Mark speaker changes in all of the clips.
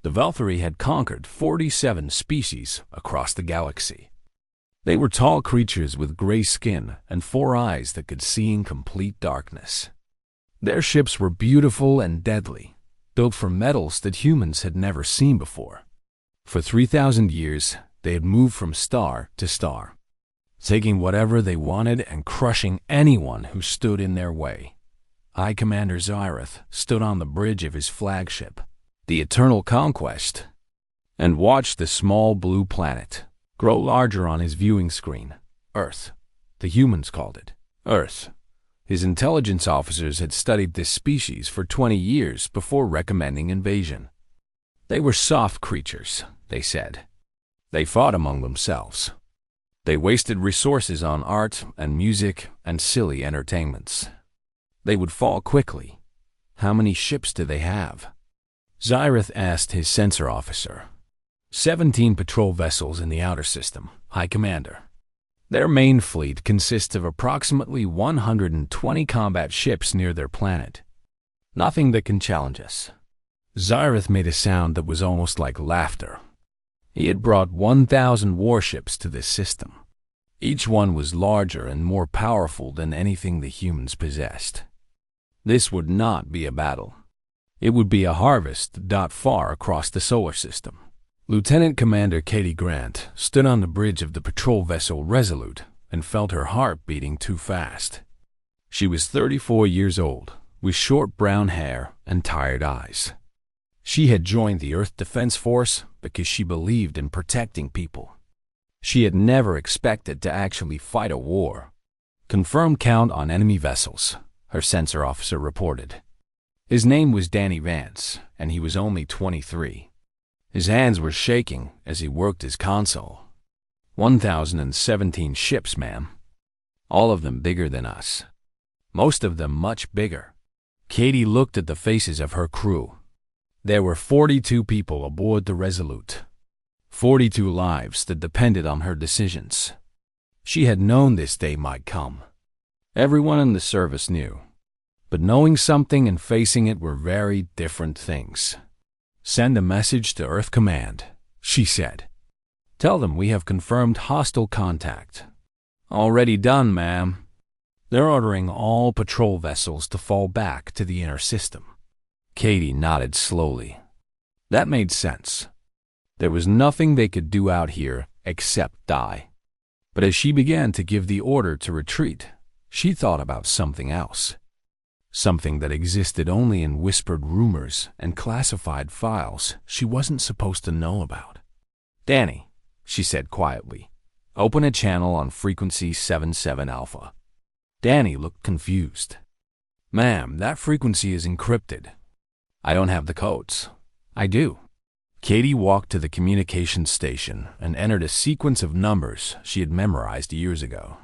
Speaker 1: The Valkyrie had conquered 47 species across the galaxy. They were tall creatures with gray skin and 4 eyes that could see in complete darkness. Their ships were beautiful and deadly, built from metals that humans had never seen before. For 3,000 years, they had moved from star to star, taking whatever they wanted and crushing anyone who stood in their way. High Commander Zyrith stood on the bridge of his flagship, the Eternal Conquest, and watched the small blue planet grow larger on his viewing screen. Earth. The humans called it Earth. His intelligence officers had studied this species for 20 years before recommending invasion. They were soft creatures, they said. They fought among themselves. They wasted resources on art and music and silly entertainments. They would fall quickly. How many ships do they have? Zyrith asked his sensor officer. 17 patrol vessels in the outer system, High Commander. Their main fleet consists of approximately 120 combat ships near their planet. Nothing that can challenge us. Zyrith made a sound that was almost like laughter. He had brought 1,000 warships to this system. Each one was larger and more powerful than anything the humans possessed. This would not be a battle. It would be a harvest far across the solar system. Lieutenant Commander Katie Grant stood on the bridge of the patrol vessel Resolute and felt her heart beating too fast. She was 34 years old, with short brown hair and tired eyes. She had joined the Earth Defense Force because she believed in protecting people. She had never expected to actually fight a war. Confirmed count on enemy vessels, her sensor officer reported. His name was Danny Vance, and he was only 23. His hands were shaking as he worked his console. 1,017 ships, ma'am. All of them bigger than us. Most of them much bigger. Katie looked at the faces of her crew. There were 42 people aboard the Resolute. 42 lives that depended on her decisions. She had known this day might come. Everyone in the service knew. But knowing something and facing it were very different things. Send a message to Earth Command, she said. Tell them we have confirmed hostile contact. Already done, ma'am. They're ordering all patrol vessels to fall back to the inner system. Katie nodded slowly. That made sense. There was nothing they could do out here except die. But as she began to give the order to retreat, she thought about something else. Something that existed only in whispered rumors and classified files she wasn't supposed to know about. Danny, she said quietly, open a channel on frequency 77 Alpha. Danny looked confused. Ma'am, that frequency is encrypted. I don't have the codes. I do. Katie walked to the communications station and entered a sequence of numbers she had memorized years ago.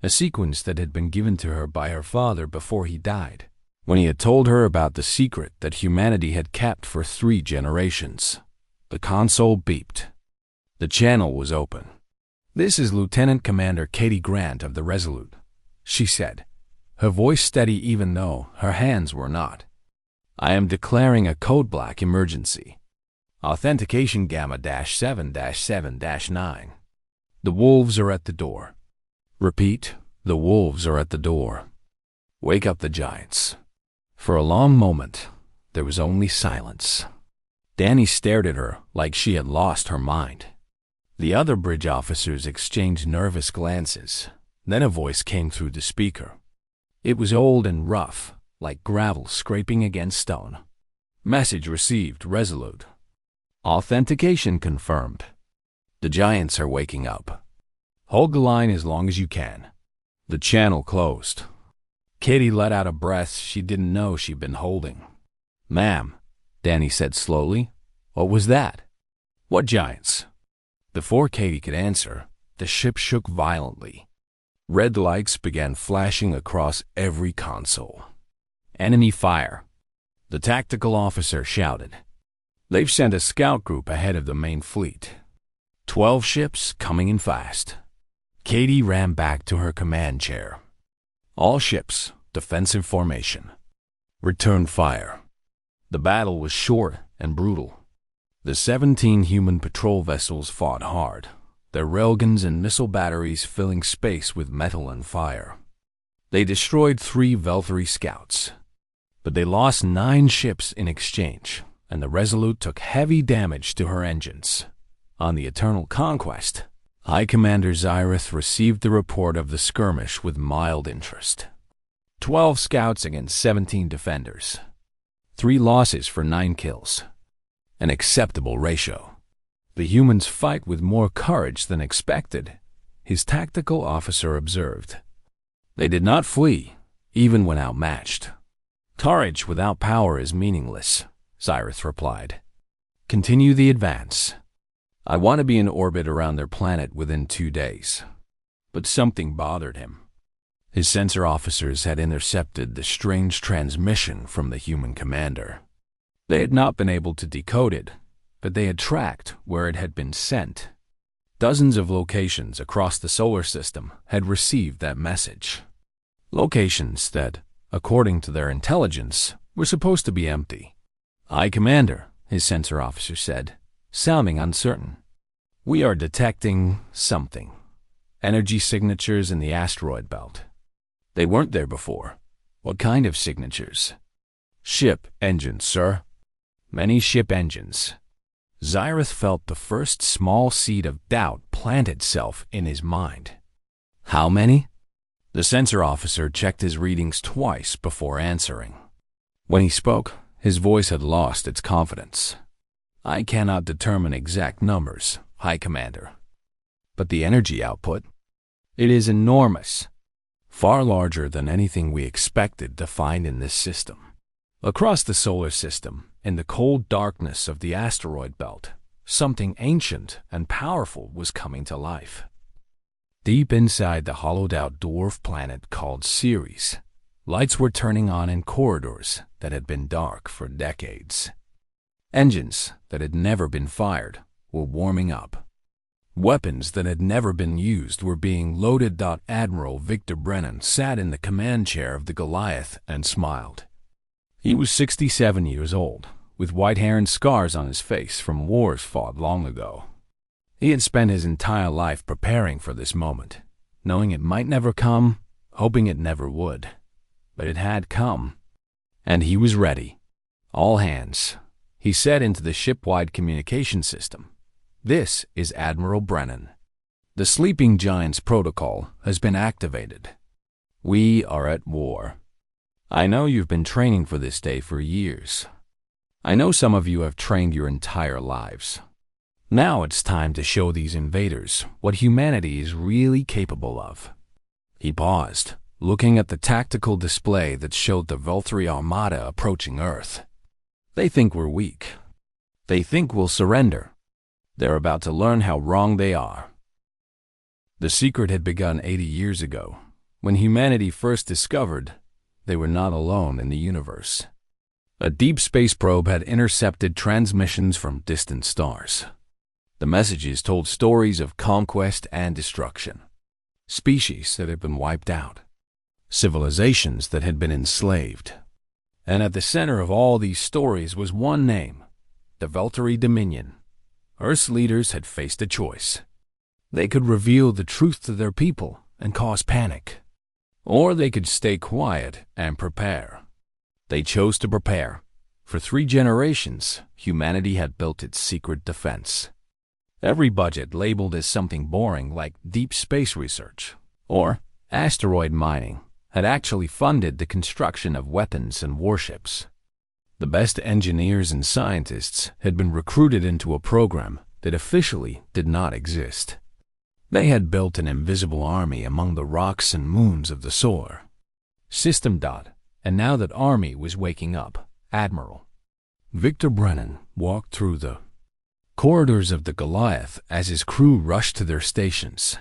Speaker 1: A sequence that had been given to her by her father before he died, when he had told her about the secret that humanity had kept for 3 generations. The console beeped. The channel was open. This is Lieutenant Commander Katie Grant of the Resolute, she said, her voice steady even though her hands were not. I am declaring a code black emergency. Authentication Gamma-7-7-9. The wolves are at the door. Repeat, the wolves are at the door. Wake up the giants. For a long moment, there was only silence. Danny stared at her like she had lost her mind. The other bridge officers exchanged nervous glances. Then a voice came through the speaker. It was old and rough, like gravel scraping against stone. Message received, Resolute. Authentication confirmed. The giants are waking up. Hold the line as long as you can. The channel closed. Katie let out a breath she didn't know she'd been holding. Ma'am, Danny said slowly, what was that? What giants? Before Katie could answer, the ship shook violently. Red lights began flashing across every console. Enemy fire. The tactical officer shouted. They've sent a scout group ahead of the main fleet. 12 ships coming in fast. Katie ran back to her command chair. All ships, defensive formation. Return fire. The battle was short and brutal. The 17 human patrol vessels fought hard, their railguns and missile batteries filling space with metal and fire. They destroyed 3 Valkyrie scouts, but they lost 9 ships in exchange, and the Resolute took heavy damage to her engines. On the Eternal Conquest, High Commander Xyrith received the report of the skirmish with mild interest. 12 scouts against 17 defenders. 3 losses for 9 kills. An acceptable ratio. The humans fight with more courage than expected, his tactical officer observed. They did not flee, even when outmatched. Courage without power is meaningless, Xyrith replied. Continue the advance. I want to be in orbit around their planet within 2 days. But something bothered him. His sensor officers had intercepted the strange transmission from the human commander. They had not been able to decode it, but they had tracked where it had been sent. Dozens of locations across the solar system had received that message. Locations that, according to their intelligence, were supposed to be empty. High Commander, his sensor officer said, sounding uncertain. We are detecting something. Energy signatures in the asteroid belt. They weren't there before. What kind of signatures? Ship engines, sir. Many ship engines. Xyrith felt the first small seed of doubt plant itself in his mind. How many? The sensor officer checked his readings twice before answering. When he spoke, his voice had lost its confidence. I cannot determine exact numbers, High Commander. But the energy output? It is enormous. Far larger than anything we expected to find in this system. Across the solar system, in the cold darkness of the asteroid belt, something ancient and powerful was coming to life. Deep inside the hollowed-out dwarf planet called Ceres, lights were turning on in corridors that had been dark for decades. Engines that had never been fired were warming up. Weapons that had never been used were being loaded. Admiral Victor Brennan sat in the command chair of the Goliath and smiled. He was 67 years old, with white hair and scars on his face from wars fought long ago. He had spent his entire life preparing for this moment, knowing it might never come, hoping it never would. But it had come, and he was ready. All hands, he said into the ship-wide communication system. This is Admiral Brennan. The Sleeping Giants protocol has been activated. We are at war. I know you've been training for this day for years. I know some of you have trained your entire lives. Now it's time to show these invaders what humanity is really capable of. He paused, looking at the tactical display that showed the Valkyrie Armada approaching Earth. They think we're weak. They think we'll surrender. They're about to learn how wrong they are. The secret had begun 80 years ago, when humanity first discovered they were not alone in the universe. A deep space probe had intercepted transmissions from distant stars. The messages told stories of conquest and destruction. Species that had been wiped out. Civilizations that had been enslaved. And at the center of all these stories was one name, the Valkyrie Dominion. Earth's leaders had faced a choice. They could reveal the truth to their people and cause panic. Or they could stay quiet and prepare. They chose to prepare. For 3 generations, humanity had built its secret defense. Every budget labeled as something boring like deep space research or asteroid mining had actually funded the construction of weapons and warships. The best engineers and scientists had been recruited into a program that officially did not exist. They had built an invisible army among the rocks and moons of the solar system. And now that army was waking up, Admiral Victor Brennan walked through the corridors of the Goliath as his crew rushed to their stations.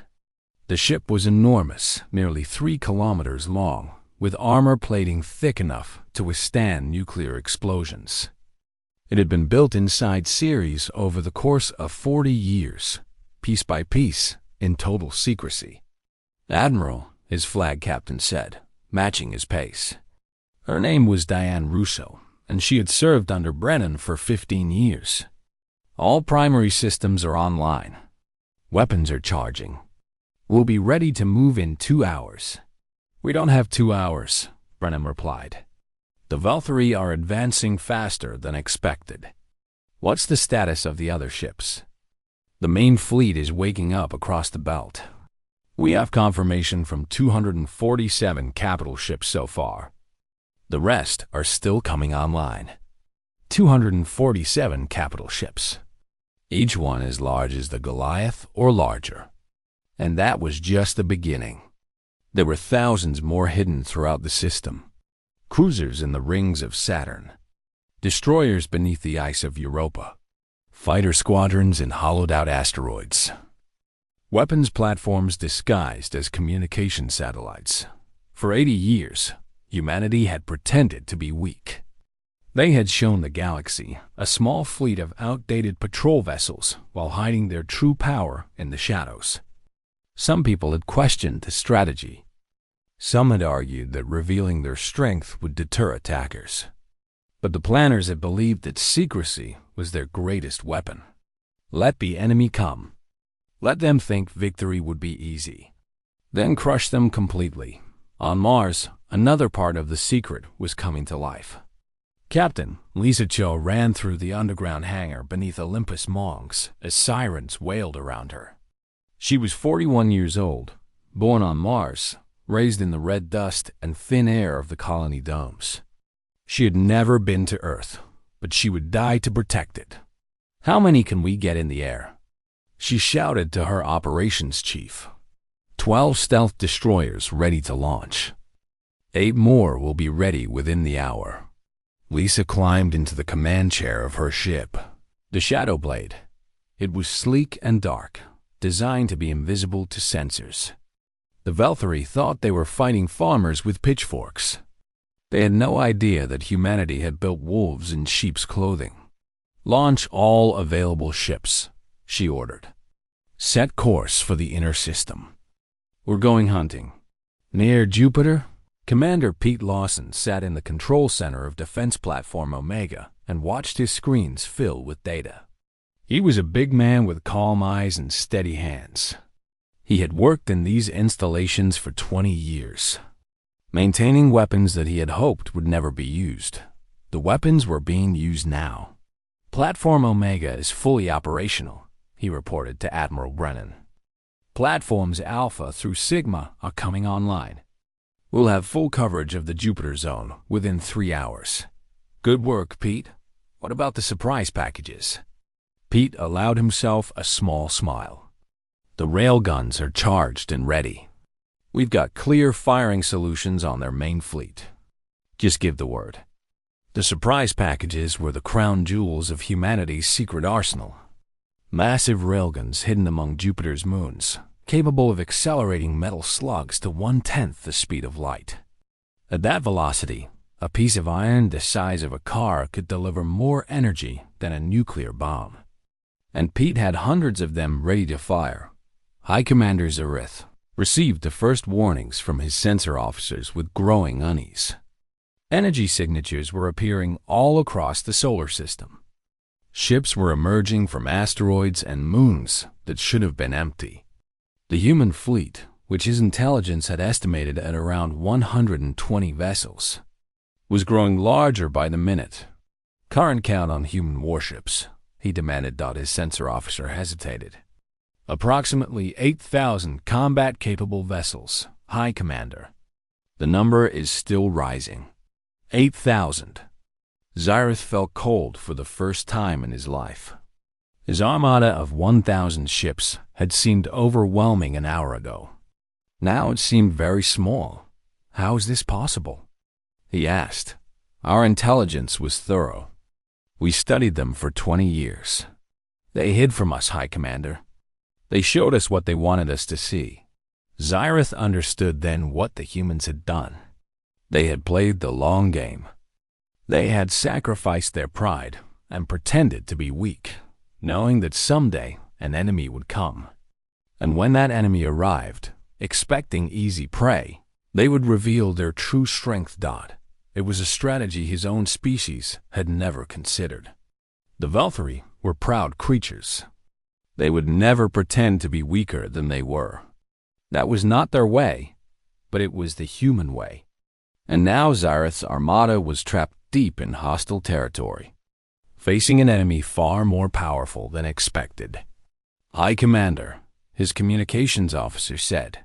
Speaker 1: The ship was enormous, nearly 3 kilometers long, with armor plating thick enough to withstand nuclear explosions. It had been built inside Ceres over the course of 40 years, piece by piece, in total secrecy. Admiral, his flag captain said, matching his pace. Her name was Diane Russo, and she had served under Brennan for 15 years. All primary systems are online. Weapons are charging. We'll be ready to move in 2 hours. We don't have 2 hours, Brennan replied. The Valkyrie are advancing faster than expected. What's the status of the other ships? The main fleet is waking up across the belt. We have confirmation from 247 capital ships so far. The rest are still coming online. 247 capital ships. Each one as large as the Goliath or larger. And that was just the beginning. There were thousands more hidden throughout the system. Cruisers in the rings of Saturn. Destroyers beneath the ice of Europa. Fighter squadrons in hollowed-out asteroids. Weapons platforms disguised as communication satellites. For 80 years, humanity had pretended to be weak. They had shown the galaxy a small fleet of outdated patrol vessels while hiding their true power in the shadows. Some people had questioned the strategy. Some had argued that revealing their strength would deter attackers. But the planners had believed that secrecy was their greatest weapon. Let the enemy come. Let them think victory would be easy. Then crush them completely. On Mars, another part of the secret was coming to life. Captain Lisa Cho ran through the underground hangar beneath Olympus Mons as sirens wailed around her. She was 41 years old, born on Mars, raised in the red dust and thin air of the colony domes. She had never been to Earth, but she would die to protect it. How many can we get in the air? She shouted to her operations chief. 12 stealth destroyers ready to launch. 8 more will be ready within the hour. Lisa climbed into the command chair of her ship, the Shadow Blade. It was sleek and dark, designed to be invisible to sensors. The Valkyrie thought they were fighting farmers with pitchforks. They had no idea that humanity had built wolves in sheep's clothing. Launch all available ships, she ordered. Set course for the inner system. We're going hunting. Near Jupiter, Commander Pete Lawson sat in the control center of Defense Platform Omega and watched his screens fill with data. He was a big man with calm eyes and steady hands. He had worked in these installations for 20 years, maintaining weapons that he had hoped would never be used. The weapons were being used now. Platform Omega is fully operational, he reported to Admiral Brennan. Platforms Alpha through Sigma are coming online. We'll have full coverage of the Jupiter zone within 3 hours. Good work, Pete. What about the surprise packages? Pete allowed himself a small smile. The railguns are charged and ready. We've got clear firing solutions on their main fleet. Just give the word. The surprise packages were the crown jewels of humanity's secret arsenal. Massive railguns hidden among Jupiter's moons, capable of accelerating metal slugs to 1/10 the speed of light. At that velocity, a piece of iron the size of a car could deliver more energy than a nuclear bomb. And Pete had hundreds of them ready to fire. High Commander Zareth received the first warnings from his sensor officers with growing unease. Energy signatures were appearing all across the solar system. Ships were emerging from asteroids and moons that should have been empty. The human fleet, which his intelligence had estimated at around 120 vessels, was growing larger by the minute. Current count on human warships, he demanded. His sensor officer hesitated. Approximately 8,000 combat-capable vessels, High Commander. The number is still rising. 8,000. Zareth felt cold for the first time in his life. His armada of 1,000 ships had seemed overwhelming an hour ago. Now it seemed very small. How is this possible? He asked. Our intelligence was thorough. We studied them for 20 years. They hid from us, High Commander. They showed us what they wanted us to see. Zareth understood then what the humans had done. They had played the long game. They had sacrificed their pride and pretended to be weak, knowing that someday an enemy would come. And when that enemy arrived, expecting easy prey, they would reveal their true strength. It was a strategy his own species had never considered. The Valkyrie were proud creatures. They would never pretend to be weaker than they were. That was not their way, but it was the human way. And now Xyrith's armada was trapped deep in hostile territory, facing an enemy far more powerful than expected. "High Commander," his communications officer said,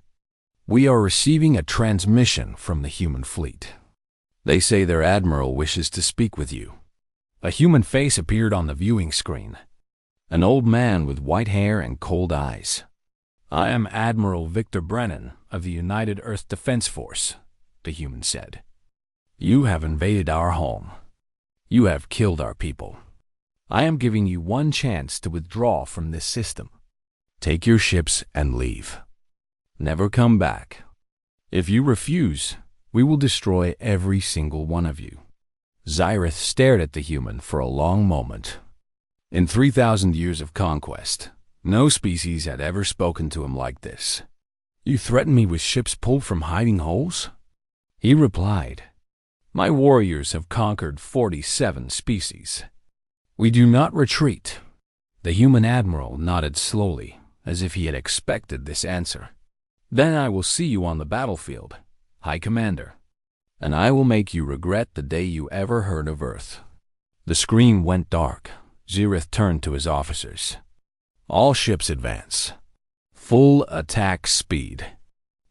Speaker 1: "we are receiving a transmission from the human fleet. They say their admiral wishes to speak with you." A human face appeared on the viewing screen. An old man with white hair and cold eyes. "I am Admiral Victor Brennan of the United Earth Defense Force," the human said. "You have invaded our home. You have killed our people. I am giving you one chance to withdraw from this system. Take your ships and leave. Never come back. If you refuse, we will destroy every single one of you." Xyrith stared at the human for a long moment. In 3,000 years of conquest, no species had ever spoken to him like this. "You threaten me with ships pulled from hiding holes?" He replied, "My warriors have conquered 47 species. We do not retreat." The human admiral nodded slowly, as if he had expected this answer. "Then I will see you on the battlefield, High Commander, and I will make you regret the day you ever heard of Earth." The screen went dark. Xyrith turned to his officers. "All ships advance. Full attack speed.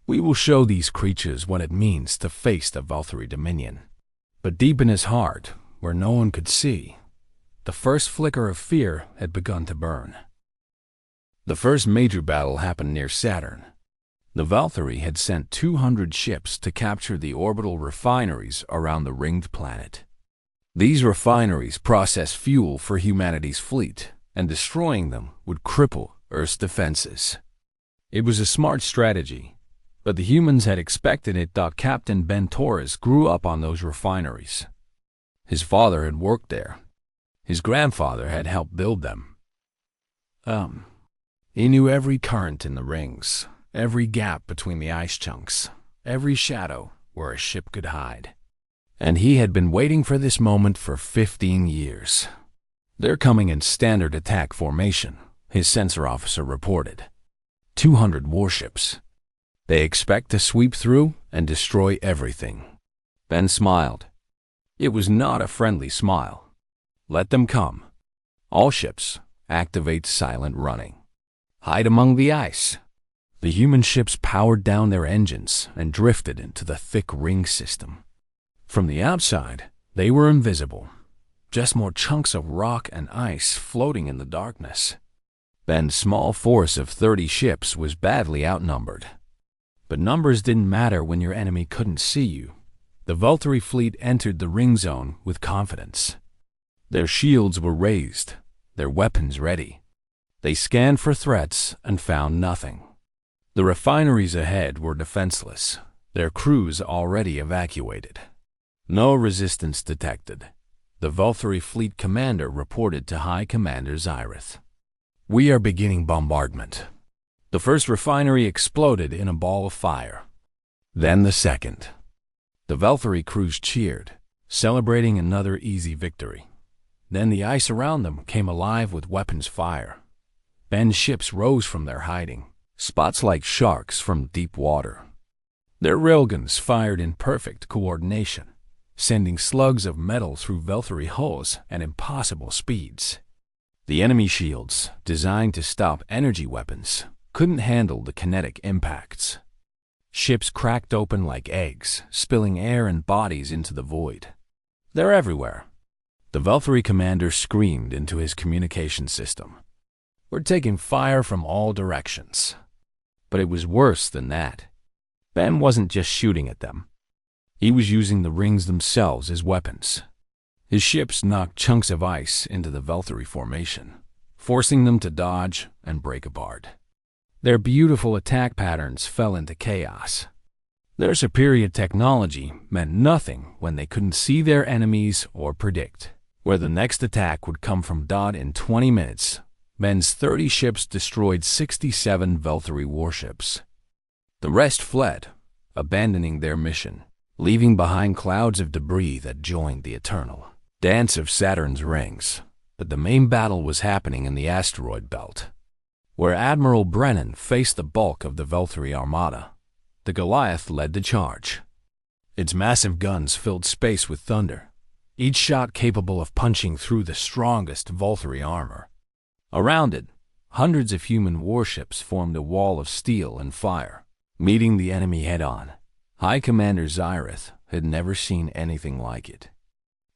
Speaker 1: We will show these creatures what it means to face the Valkyrie Dominion." But deep in his heart, where no one could see, the first flicker of fear had begun to burn. The first major battle happened near Saturn. The Valkyrie had sent 200 ships to capture the orbital refineries around the ringed planet. These refineries process fuel for humanity's fleet, and destroying them would cripple Earth's defenses. It was a smart strategy, but the humans had expected it. Captain Ben Torres grew up on those refineries. His father had worked there. His grandfather had helped build them. He knew every current in the rings, every gap between the ice chunks, every shadow where a ship could hide. And he had been waiting for this moment for 15 years. "They're coming in standard attack formation," his sensor officer reported. 200 warships. "They expect to sweep through and destroy everything." Ben smiled. It was not a friendly smile. "Let them come. All ships, activate silent running. Hide among the ice." The human ships powered down their engines and drifted into the thick ring system. From the outside, they were invisible, just more chunks of rock and ice floating in the darkness. Ben's small force of 30 ships was badly outnumbered. But numbers didn't matter when your enemy couldn't see you. The Valkyrie fleet entered the ring zone with confidence. Their shields were raised, their weapons ready. They scanned for threats and found nothing. The refineries ahead were defenseless, their crews already evacuated. No resistance detected. The Valkyrie fleet commander reported to High Commander Xyrith. "We are beginning bombardment." The first refinery exploded in a ball of fire. Then the second. The Valkyrie crews cheered, celebrating another easy victory. Then the ice around them came alive with weapons fire. Ben's ships rose from their hiding, spots like sharks from deep water. Their railguns fired in perfect coordination, sending slugs of metal through Valkyrie hulls at impossible speeds. The enemy shields, designed to stop energy weapons, couldn't handle the kinetic impacts. Ships cracked open like eggs, spilling air and bodies into the void. "They're everywhere." The Valkyrie commander screamed into his communication system. "We're taking fire from all directions." But it was worse than that. Ben wasn't just shooting at them. He was using the rings themselves as weapons. His ships knocked chunks of ice into the Valkyrie formation, forcing them to dodge and break apart. Their beautiful attack patterns fell into chaos. Their superior technology meant nothing when they couldn't see their enemies or predict where the next attack would come from. In 20 minutes, Ben's 30 ships destroyed 67 Valkyrie warships. The rest fled, abandoning their mission, leaving behind clouds of debris that joined the eternal dance of Saturn's rings. But the main battle was happening in the asteroid belt, where Admiral Brennan faced the bulk of the Valkyrie armada. The Goliath led the charge. Its massive guns filled space with thunder, each shot capable of punching through the strongest Valkyrie armor. Around it, hundreds of human warships formed a wall of steel and fire, meeting the enemy head-on. High Commander Zyrith had never seen anything like it.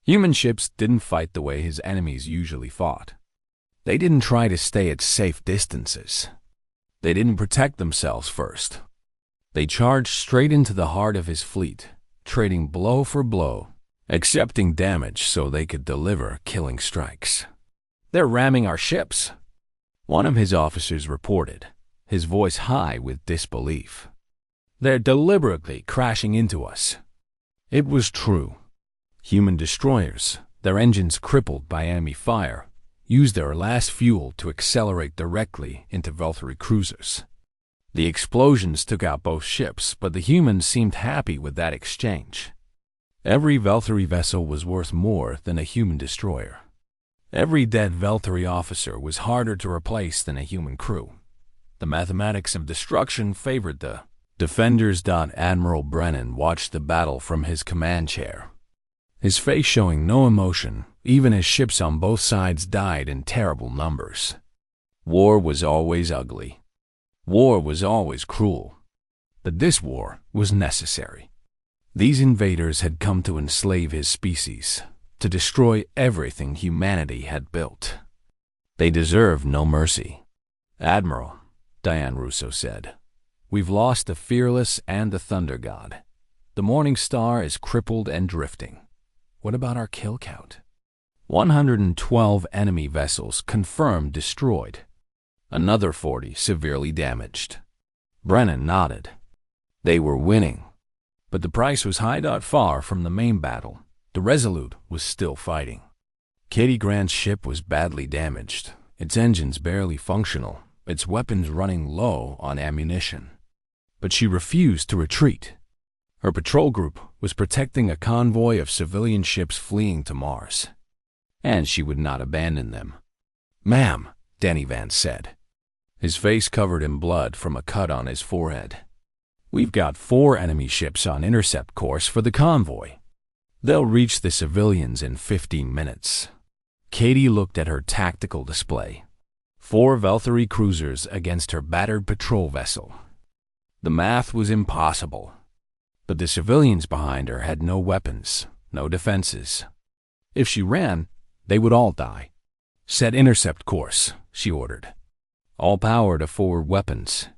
Speaker 1: Human ships didn't fight the way his enemies usually fought. They didn't try to stay at safe distances. They didn't protect themselves first. They charged straight into the heart of his fleet, trading blow for blow, accepting damage so they could deliver killing strikes. "They're ramming our ships," one of his officers reported, his voice high with disbelief. "They're deliberately crashing into us." It was true. Human destroyers, their engines crippled by enemy fire, used their last fuel to accelerate directly into Valkyrie cruisers. The explosions took out both ships, but the humans seemed happy with that exchange. Every Valkyrie vessel was worth more than a human destroyer. Every dead Valkyrie officer was harder to replace than a human crew. The mathematics of destruction favored the defenders. Admiral Brennan watched the battle from his command chair, his face showing no emotion, even as ships on both sides died in terrible numbers. War was always ugly. War was always cruel. But this war was necessary. These invaders had come to enslave his species, to destroy everything humanity had built. They deserve no mercy. "Admiral," Diane Russo said, "we've lost the Fearless and the Thunder God. The Morning Star is crippled and drifting. What about our kill count?" 112 enemy vessels confirmed destroyed. Another 40 severely damaged. Brennan nodded. They were winning. But the price was high. Far from the main battle, the Resolute was still fighting. Katie Grant's ship was badly damaged, its engines barely functional, its weapons running low on ammunition. But she refused to retreat. Her patrol group was protecting a convoy of civilian ships fleeing to Mars. And she would not abandon them. "Ma'am," Danny Vance said, his face covered in blood from a cut on his forehead, "we've got 4 enemy ships on intercept course for the convoy. They'll reach the civilians in 15 minutes. Katie looked at her tactical display. 4 Valkyrie cruisers against her battered patrol vessel. The math was impossible. But the civilians behind her had no weapons, no defenses. If she ran, they would all die. "Set intercept course," she ordered. "All power to forward weapons."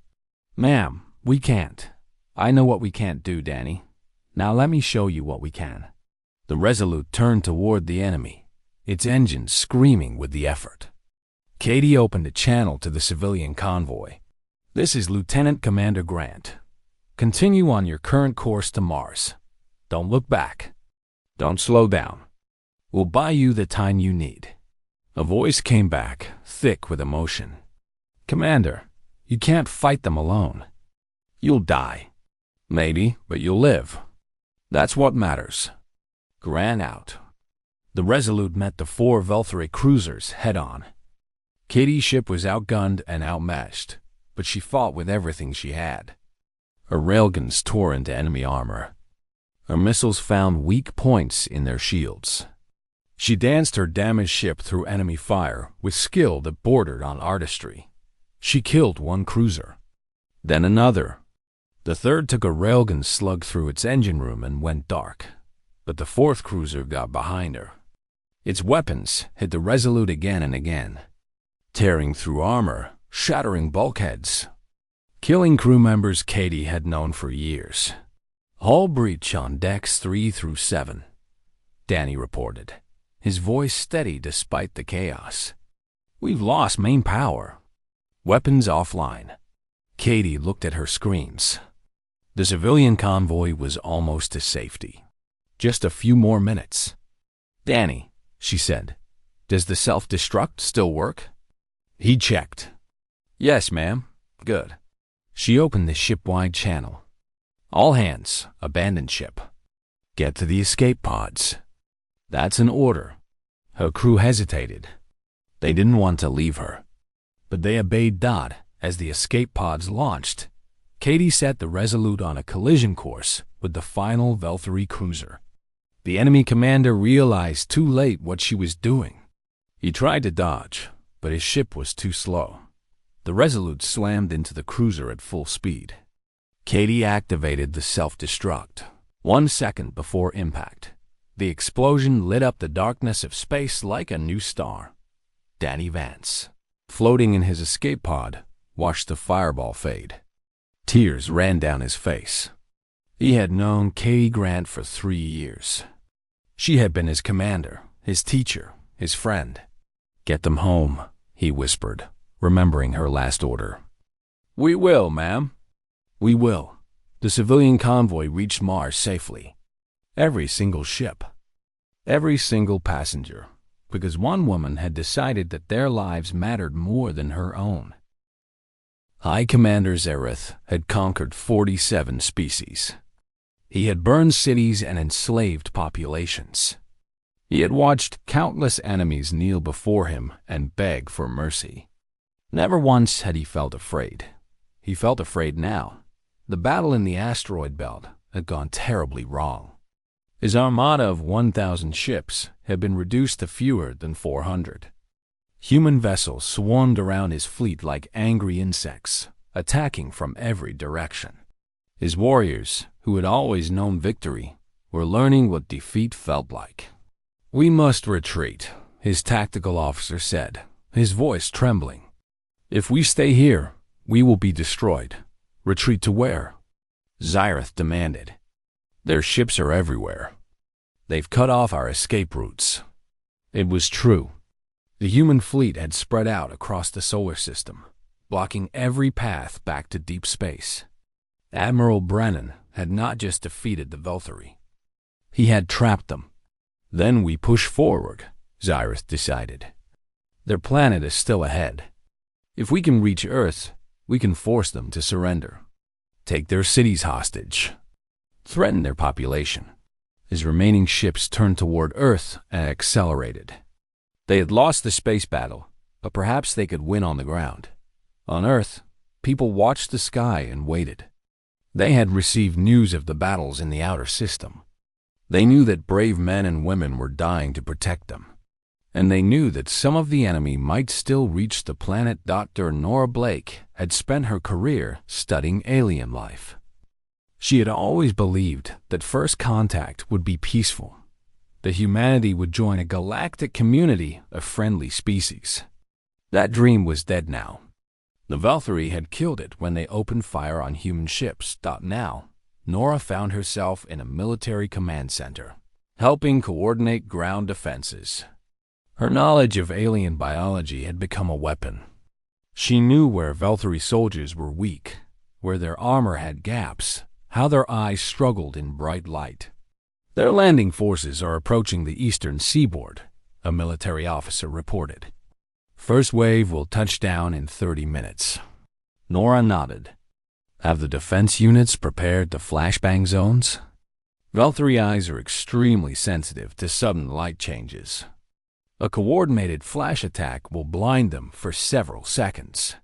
Speaker 1: "Ma'am, we can't." "I know what we can't do, Danny. Now let me show you what we can." The Resolute turned toward the enemy, its engines screaming with the effort. Katie opened a channel to the civilian convoy. "This is Lieutenant Commander Grant. Continue on your current course to Mars. Don't look back. Don't slow down. We'll buy you the time you need." A voice came back, thick with emotion. "Commander, you can't fight them alone. You'll die. Maybe, but you'll live. That's what matters." Grant out. The Resolute met the 4 Valkyrie cruisers head-on. Katie's ship was outgunned and outmatched, but she fought with everything she had. Her railguns tore into enemy armor. Her missiles found weak points in their shields. She danced her damaged ship through enemy fire with skill that bordered on artistry. She killed 1 cruiser, then another. The 3rd took a railgun slug through its engine room and went dark, but the 4th cruiser got behind her. Its weapons hit the Resolute again and again, tearing through armor, shattering bulkheads, killing crew members Katie had known for years. "Hull breach on decks 3 through 7, Danny reported, his voice steady despite the chaos. "We've lost main power. Weapons offline." Katie looked at her screens. The civilian convoy was almost to safety. Just a few more minutes. "Danny," she said, "does the self-destruct still work?" He checked. "Yes, ma'am. Good." She opened the ship-wide channel. "All hands, abandon ship. Get to the escape pods." "That's an order." Her crew hesitated. They didn't want to leave her, but they obeyed Dot as the escape pods launched. Katie set the Resolute on a collision course with the final Valkyrie cruiser. The enemy commander realized too late what she was doing. He tried to dodge, but his ship was too slow. The Resolute slammed into the cruiser at full speed. Katie activated the self-destruct. 1 second before impact, the explosion lit up the darkness of space like a new star. Danny Vance, floating in his escape pod, watched the fireball fade. Tears ran down his face. He had known Katie Grant for 3 years. She had been his commander, his teacher, his friend. "Get them home," he whispered, remembering her last order. "We will, ma'am." "We will." The civilian convoy reached Mars safely. Every single ship. Every single passenger. Because one woman had decided that their lives mattered more than her own. High Commander Zareth had conquered 47 species. He had burned cities and enslaved populations. He had watched countless enemies kneel before him and beg for mercy. Never once had he felt afraid. He felt afraid now. The battle in the asteroid belt had gone terribly wrong. His armada of 1,000 ships had been reduced to fewer than 400. Human vessels swarmed around his fleet like angry insects, attacking from every direction. His warriors, who had always known victory, were learning what defeat felt like. "We must retreat," his tactical officer said, his voice trembling. "If we stay here, we will be destroyed." "Retreat to where?" Zareth demanded. "Their ships are everywhere. They've cut off our escape routes." It was true. The human fleet had spread out across the solar system, blocking every path back to deep space. Admiral Brennan had not just defeated the Valkyrie. He had trapped them. "Then we push forward," Zareth decided. "Their planet is still ahead. If we can reach Earth, we can force them to surrender. Take their cities hostage. Threaten their population." His remaining ships turned toward Earth and accelerated. They had lost the space battle, but perhaps they could win on the ground. On Earth, people watched the sky and waited. They had received news of the battles in the outer system. They knew that brave men and women were dying to protect them. And they knew that some of the enemy might still reach the planet. Dr. Nora Blake had spent her career studying alien life. She had always believed that first contact would be peaceful, that humanity would join a galactic community of friendly species. That dream was dead now. The Valkyrie had killed it when they opened fire on human ships. Now, Nora found herself in a military command center, helping coordinate ground defenses. Her knowledge of alien biology had become a weapon. She knew where Valkyrie soldiers were weak, where their armor had gaps, how their eyes struggled in bright light. "Their landing forces are approaching the eastern seaboard," a military officer reported. "First wave will touch down in 30 minutes. Nora nodded. "Have the defense units prepared to flashbang zones?" Valkyrie eyes are extremely sensitive to sudden light changes. A coordinated flash attack will blind them for several seconds.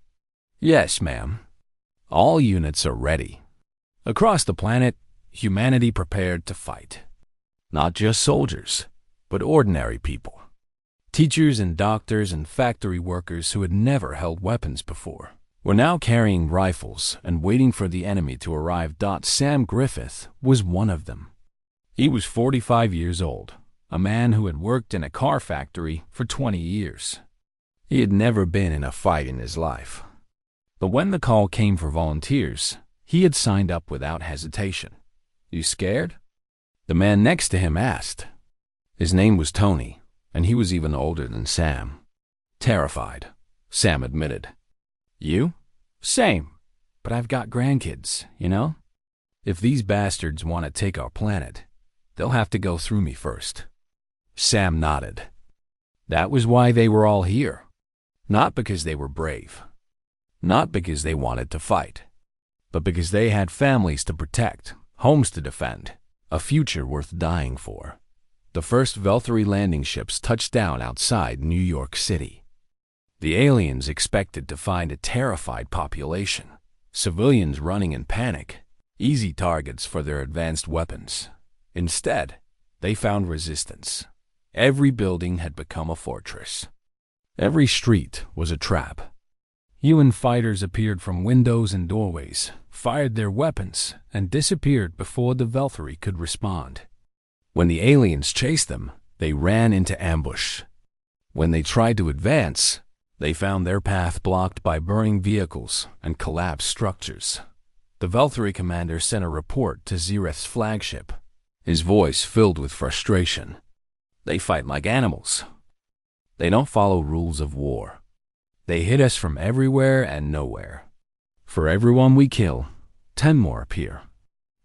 Speaker 1: "Yes, ma'am." All units are ready. Across the planet, humanity prepared to fight. Not just soldiers, but ordinary people. Teachers and doctors and factory workers who had never held weapons before were now carrying rifles and waiting for the enemy to arrive. Sam Griffith was one of them. He was 45 years old, a man who had worked in a car factory for 20 years. He had never been in a fight in his life. But when the call came for volunteers, he had signed up without hesitation. "You scared?" the man next to him asked. His name was Tony, and he was even older than Sam. "Terrified," Sam admitted. "You?" "Same, but I've got grandkids, you know? If these bastards want to take our planet, they'll have to go through me first." Sam nodded. That was why they were all here. Not because they were brave. Not because they wanted to fight. But because they had families to protect, homes to defend, a future worth dying for. The first Valkyrie landing ships touched down outside New York City. The aliens expected to find a terrified population, civilians running in panic, easy targets for their advanced weapons. Instead, they found resistance. Every building had become a fortress. Every street was a trap. UN fighters appeared from windows and doorways, fired their weapons, and disappeared before the Velthari could respond. When the aliens chased them, they ran into ambush. When they tried to advance, they found their path blocked by burning vehicles and collapsed structures. The Velthari commander sent a report to Xerath's flagship, his voice filled with frustration. They fight like animals. They don't follow rules of war. They hit us from everywhere and nowhere. For everyone we kill, 10 more appear.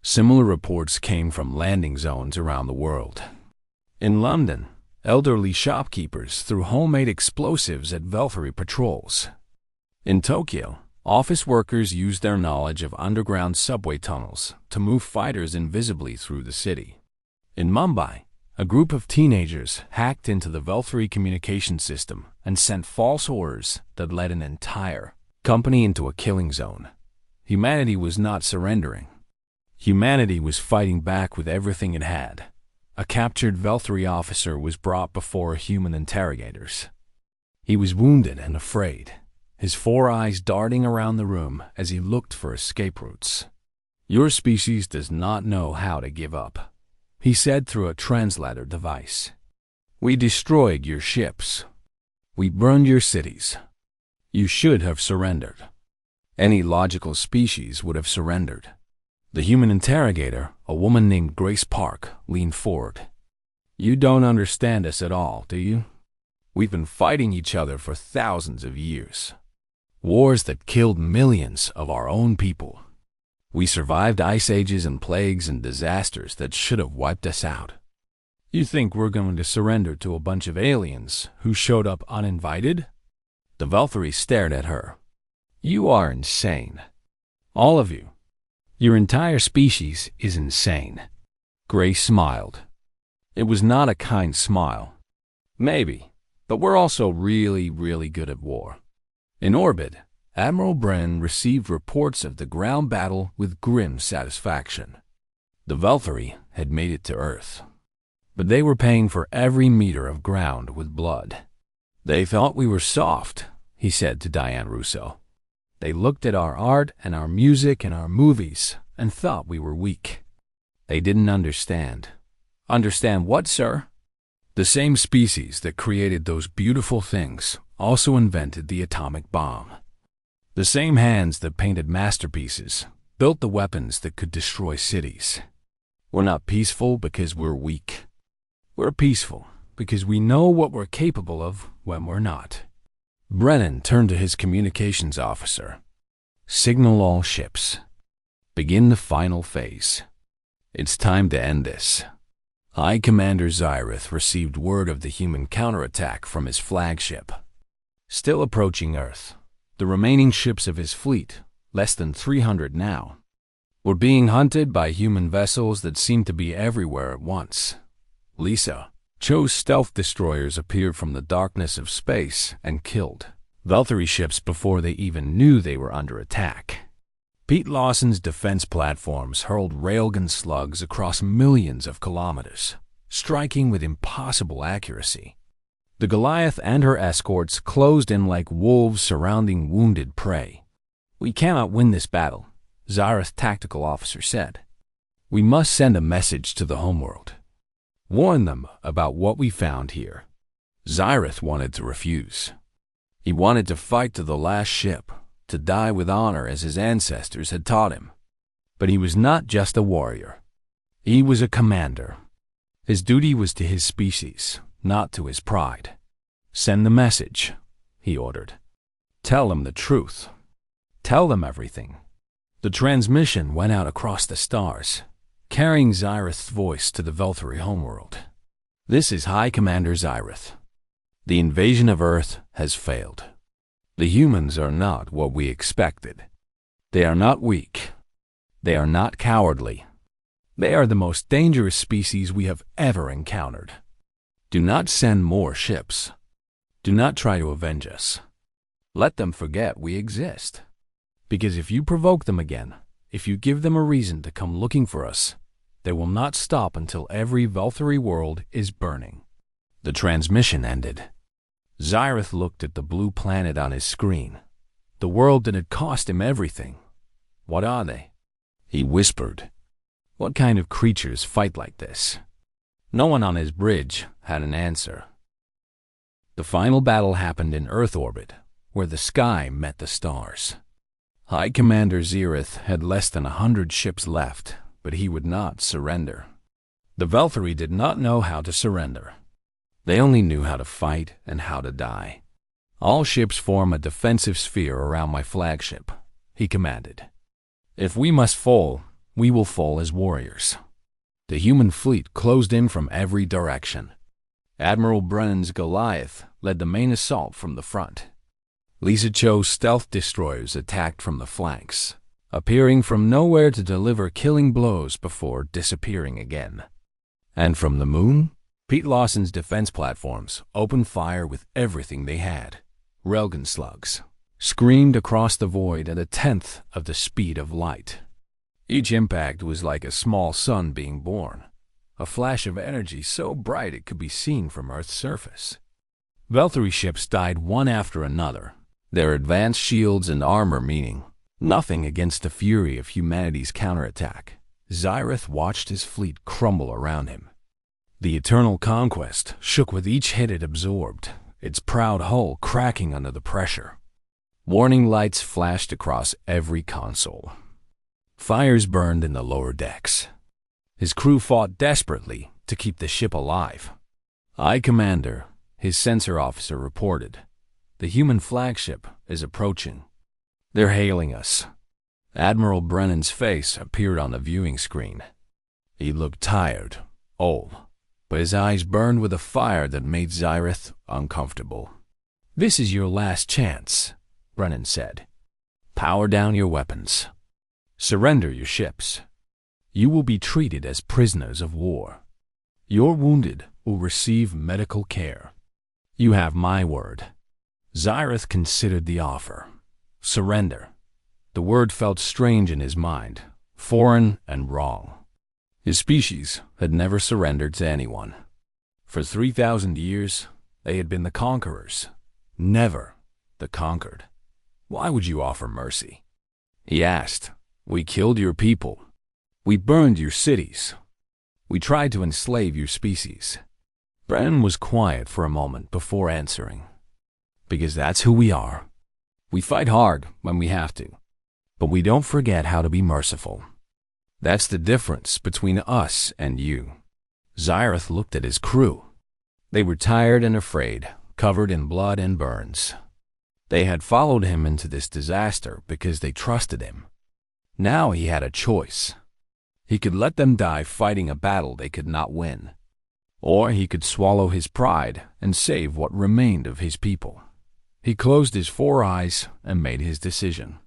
Speaker 1: Similar reports came from landing zones around the world. In London, elderly shopkeepers threw homemade explosives at Velthari patrols. In Tokyo, office workers used their knowledge of underground subway tunnels to move fighters invisibly through the city. In Mumbai, a group of teenagers hacked into the Velthari communication system and sent false orders that led an entire company into a killing zone. Humanity was not surrendering. Humanity was fighting back with everything it had. A captured Velthari officer was brought before human interrogators. He was wounded and afraid, his 4 eyes darting around the room as he looked for escape routes. "Your species does not know how to give up," he said through a translator device. "We destroyed your ships. We burned your cities. You should have surrendered." Any logical species would have surrendered. The human interrogator, a woman named Grace Park, leaned forward. "You don't understand us at all, do you? We've been fighting each other for thousands of years. Wars that killed millions of our own people. We survived ice ages and plagues and disasters that should have wiped us out. You think we're going to surrender to a bunch of aliens who showed up uninvited?" The Velthari stared at her. "You are insane. All of you. Your entire species is insane." Grace smiled. It was not a kind smile. "Maybe, but we're also really, really good at war." In orbit, Admiral Bren received reports of the ground battle with grim satisfaction. The Velthari had made it to Earth, but they were paying for every meter of ground with blood. "They thought we were soft," he said to Diane Russo. "They looked at our art and our music and our movies and thought we were weak. They didn't understand." "Understand what, sir?" "The same species that created those beautiful things also invented the atomic bomb. The same hands that painted masterpieces built the weapons that could destroy cities. We're not peaceful because we're weak. We're peaceful because we know what we're capable of when we're not." Brennan turned to his communications officer. "Signal all ships. Begin the final phase. It's time to end this." High Commander Xerath received word of the human counterattack from his flagship. Still approaching Earth, the remaining ships of his fleet, less than 300 now, were being hunted by human vessels that seemed to be everywhere at once. Lisa Cho's stealth destroyers appeared from the darkness of space and killed Velthari ships before they even knew they were under attack. Pete Lawson's defense platforms hurled railgun slugs across millions of kilometers, striking with impossible accuracy. The Goliath and her escorts closed in like wolves surrounding wounded prey. "We cannot win this battle," Xerath's tactical officer said. "We must send a message to the homeworld. Warn them about what we found here." Xerath wanted to refuse. He wanted to fight to the last ship, to die with honor as his ancestors had taught him. But he was not just a warrior. He was a commander. His duty was to his species, not to his pride. "Send the message," he ordered. "Tell them the truth. Tell them everything." The transmission went out across the stars, carrying Xerath's voice to the Velthari homeworld. "This is High Commander Xerath. The invasion of Earth has failed. The humans are not what we expected. They are not weak. They are not cowardly. They are the most dangerous species we have ever encountered. Do not send more ships. Do not try to avenge us. Let them forget we exist. Because if you provoke them again, if you give them a reason to come looking for us, they will not stop until every Valkyrie world is burning. The transmission ended. Xyrath looked at the blue planet on his screen. The world that had cost him everything. What are they? He whispered. What kind of creatures fight like this? No one on his bridge had an answer. The final battle happened in Earth orbit, where the sky met the stars. High Commander Xyrath had less than 100 ships left, but he would not surrender. The Valkyrie did not know how to surrender. They only knew how to fight and how to die. All ships form a defensive sphere around my flagship, he commanded. If we must fall, we will fall as warriors. The human fleet closed in from every direction. Admiral Brennan's Goliath led the main assault from the front. Lisa Cho's stealth destroyers attacked from the flanks, appearing from nowhere to deliver killing blows before disappearing again. And from the moon, Pete Lawson's defense platforms opened fire with everything they had. Railgun slugs screamed across the void at 1/10 of the speed of light. Each impact was like a small sun being born, a flash of energy so bright it could be seen from Earth's surface. Valkyrie ships died one after another, their advanced shields and armor meaning nothing against the fury of humanity's counterattack. Xyrath watched his fleet crumble around him. The eternal conquest shook with each hit it absorbed, its proud hull cracking under the pressure. Warning lights flashed across every console. Fires burned in the lower decks. His crew fought desperately to keep the ship alive. "Aye, Commander," his sensor officer reported. "The human flagship is approaching. They're hailing us." Admiral Brennan's face appeared on the viewing screen. He looked tired, old, but his eyes burned with a fire that made Xyrath uncomfortable. "This is your last chance," Brennan said. "Power down your weapons. Surrender your ships. You will be treated as prisoners of war. Your wounded will receive medical care. You have my word." Xyrath considered the offer. Surrender. The word felt strange in his mind, foreign and wrong. His species had never surrendered to anyone. For 3,000 years, they had been the conquerors, never the conquered. "Why would you offer mercy?" he asked. "We killed your people. We burned your cities. We tried to enslave your species." Brennan was quiet for a moment before answering. "Because that's who we are. We fight hard when we have to, but we don't forget how to be merciful. That's the difference between us and you." Xyrath looked at his crew. They were tired and afraid, covered in blood and burns. They had followed him into this disaster because they trusted him. Now he had a choice. He could let them die fighting a battle they could not win, or he could swallow his pride and save what remained of his people. He closed his 4 eyes and made his decision.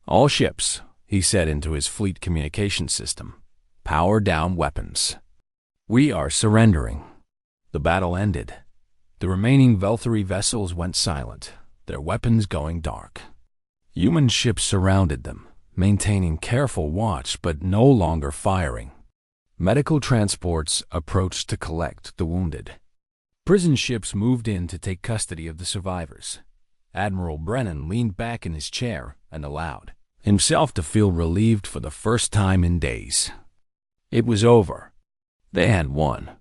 Speaker 1: "All ships," he said into his fleet communication system, "power down weapons. We are surrendering." The battle ended. The remaining Valkyrie vessels went silent, their weapons going dark. Human ships surrounded them, maintaining careful watch but no longer firing. Medical transports approached to collect the wounded. Prison ships moved in to take custody of the survivors. Admiral Brennan leaned back in his chair and allowed himself to feel relieved for the first time in days. It was over. They had won.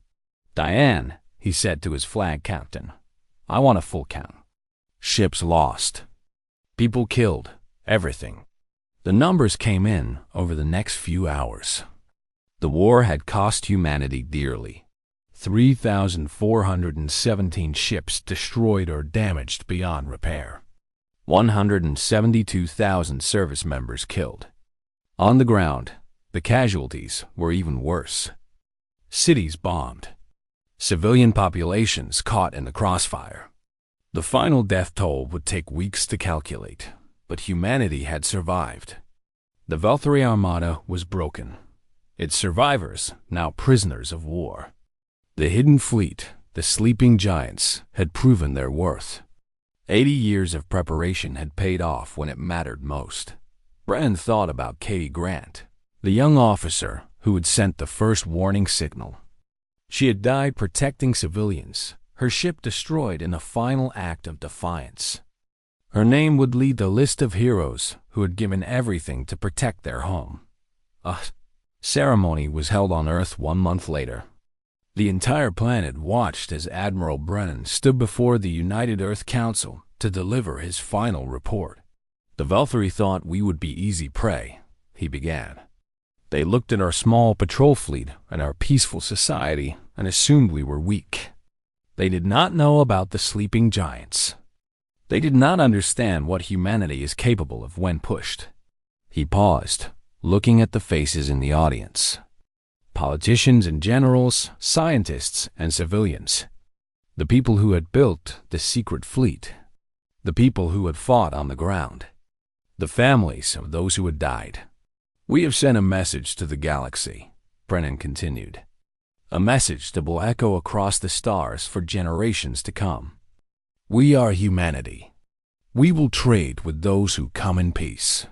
Speaker 1: "Diane," he said to his flag captain, "I want a full count. Ships lost. People killed. Everything." The numbers came in over the next few hours. The war had cost humanity dearly. 3,417 ships destroyed or damaged beyond repair. 172,000 service members killed. On the ground, the casualties were even worse. Cities bombed. Civilian populations caught in the crossfire. The final death toll would take weeks to calculate, but humanity had survived. The Valkyrie Armada was broken, its survivors now prisoners of war. The hidden fleet, the sleeping giants, had proven their worth. 80 years of preparation had paid off when it mattered most. Brennan thought about Katie Grant, the young officer who had sent the first warning signal. She had died protecting civilians, her ship destroyed in a final act of defiance. Her name would lead the list of heroes who had given everything to protect their home. A ceremony was held on Earth 1 month later. The entire planet watched as Admiral Brennan stood before the United Earth Council to deliver his final report. "The Valkyrie thought we would be easy prey," he began. "They looked at our small patrol fleet and our peaceful society and assumed we were weak. They did not know about the sleeping giants. They did not understand what humanity is capable of when pushed." He paused, looking at the faces in the audience. Politicians and generals, scientists and civilians. The people who had built the secret fleet. The people who had fought on the ground. The families of those who had died. "We have sent a message to the galaxy," Brennan continued. "A message that will echo across the stars for generations to come. We are humanity. We will trade with those who come in peace.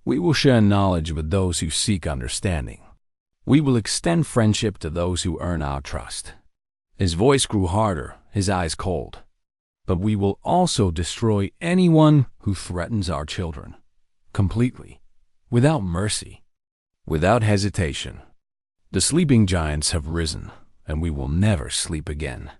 Speaker 1: We will share knowledge with those who seek understanding. We will extend friendship to those who earn our trust." His voice grew harder, his eyes cold. "But we will also destroy anyone who threatens our children. Completely. Without mercy. Without hesitation. The sleeping giants have risen, and we will never sleep again."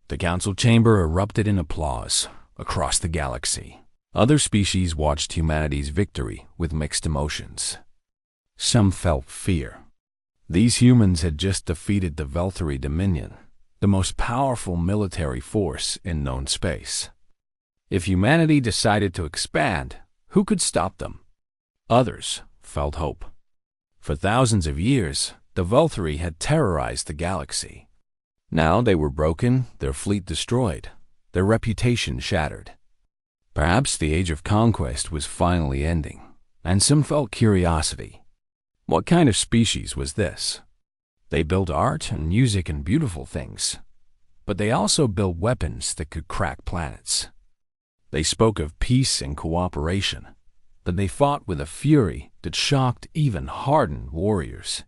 Speaker 1: The council chamber erupted in applause across the galaxy. Other species watched humanity's victory with mixed emotions. Some felt fear. These humans had just defeated the Valkyrie Dominion, the most powerful military force in known space. If humanity decided to expand, who could stop them? Others felt hope. For thousands of years, the Valkyrie had terrorized the galaxy. Now they were broken, their fleet destroyed, their reputation shattered. Perhaps the age of conquest was finally ending, and some felt curiosity. What kind of species was this? They built art and music and beautiful things, but they also built weapons that could crack planets. They spoke of peace and cooperation, but they fought with a fury that shocked even hardened warriors.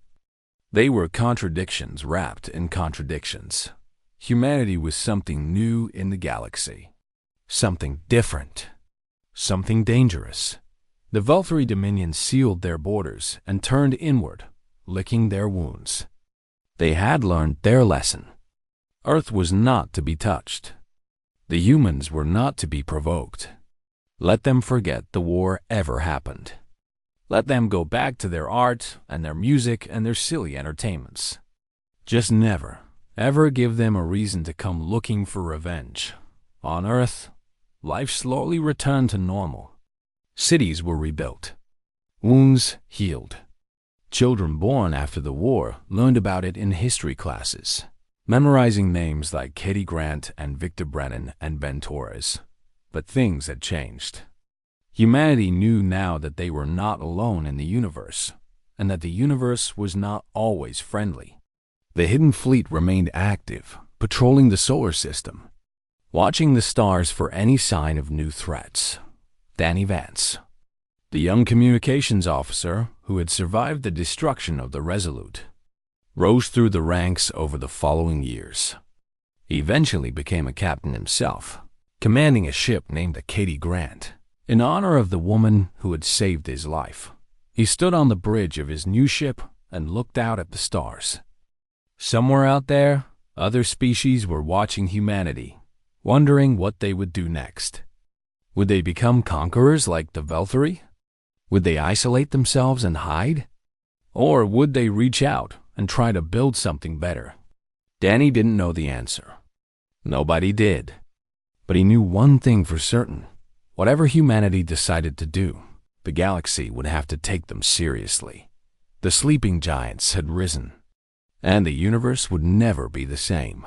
Speaker 1: They were contradictions wrapped in contradictions. Humanity was something new in the galaxy. Something different. Something dangerous. The Valkyrie Dominion sealed their borders and turned inward, licking their wounds. They had learned their lesson. Earth was not to be touched. The humans were not to be provoked. Let them forget the war ever happened. Let them go back to their art and their music and their silly entertainments. Just never, ever give them a reason to come looking for revenge. On Earth, life slowly returned to normal. Cities were rebuilt. Wounds healed. Children born after the war learned about it in history classes, memorizing names like Katie Grant and Victor Brennan and Ben Torres. But things had changed. Humanity knew now that they were not alone in the universe, and that the universe was not always friendly. The hidden fleet remained active, patrolling the solar system, watching the stars for any sign of new threats. Danny Vance, the young communications officer who had survived the destruction of the Resolute, rose through the ranks over the following years. He eventually became a captain himself, commanding a ship named the Katie Grant, in honor of the woman who had saved his life. He stood on the bridge of his new ship and looked out at the stars. Somewhere out there, other species were watching humanity, wondering what they would do next. Would they become conquerors like the Valkyrie? Would they isolate themselves and hide? Or would they reach out and try to build something better? Danny didn't know the answer. Nobody did. But he knew one thing for certain. Whatever humanity decided to do, the galaxy would have to take them seriously. The sleeping giants had risen, and the universe would never be the same.